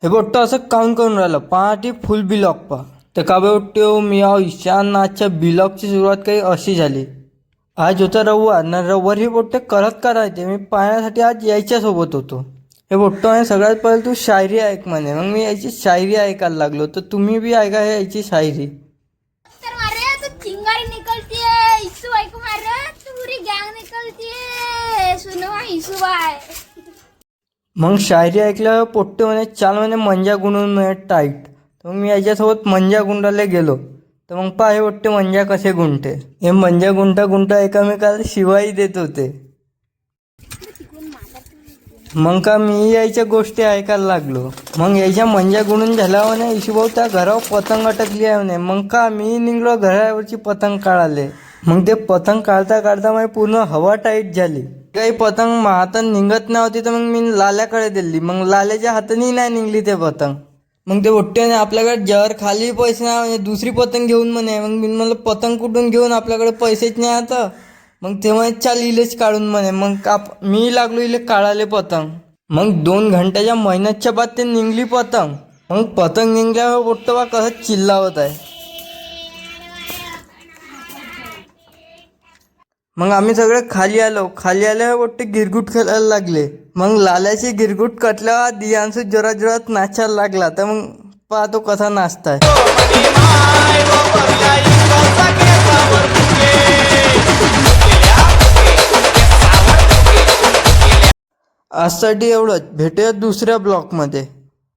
हे बोट्टो असं काउंट करून राहिलं पहाटे फुल बिलॉक पहा तर का बोट्टो मी ईशान आजच्या बिलॉकची सुरुवात काही अशी झाली. आज होता रविवार ना रविवार ही बोट्टे करत करायचे मी पाहण्यासाठी आज यायच्यासोबत होतो. हे बोट्टो आणि सगळ्यात पहिले तू शायरी ऐक म्हणे. मग मी याची शायरी ऐकायला लागलो तर तुम्ही बी ऐका याची शायरी. तर मारे तो चिंगारी निकलती है इसु भाई को मारे तो पूरी गैंग निकलती है सुनो भाई इसु भाई. मग शायरी ऐकल्यावर पोट्टे म्हणे चाल म्हणे मंजा गुंडून म्हणे टाईट. तर मग मी याच्यासोबत मंजा गुंडाला गेलो तर मग पहा हे पोट्टे मंजा कसे गुंडते. हे मंजा गुंटा एकामेकाला शिवाई देत होते. मग का मी यायच्या गोष्टी ऐकायला लागलो. मग यायच्या मंजा गुंडून झाल्यावर म्हणे इशूभाऊ त्या घरावर पतंग अटकली आहे म्हणे. मग का मी निघलो घरावरची पतंग काढाले. मग ते पतंग काढता काढता माझी पूर्ण हवा टाईट झाली. काही पतंग हातात निघत नव्हती तर मग मी लाल्याकडे दिली. मग लाल्याच्या हाताने नाही निघली ते पतंग. मग ते बोट्ट्याने आपल्याकडे जर खाली पैसे नाही म्हणजे दुसरी पतंग घेऊन म्हणे. मग मी म्हणलं पतंग कुठून घेऊन आपल्याकडे पैसेच नाही आता. मग तेव्हा चाल इलेच काढून म्हणे. मग मी लागलो इले काढाले पतंग. मग 2 घंट्याच्या मेहनतच्या बाद ते निघली पतंग. मग पतंग निघल्यावर बोट्टो बा कसं चिल्लावत आहे. मग आम्ही सगळे खाली आल्यावर बोट्टे गिरगुट खेळायला लागले. मग लाल्याची गिरगुट कटल्यावर दियांशू जोरात नाचायला लागला. तर मग पहा तो कसा नाचताय. आजसाठी एवढंच. भेटूया दुसऱ्या ब्लॉकमध्ये.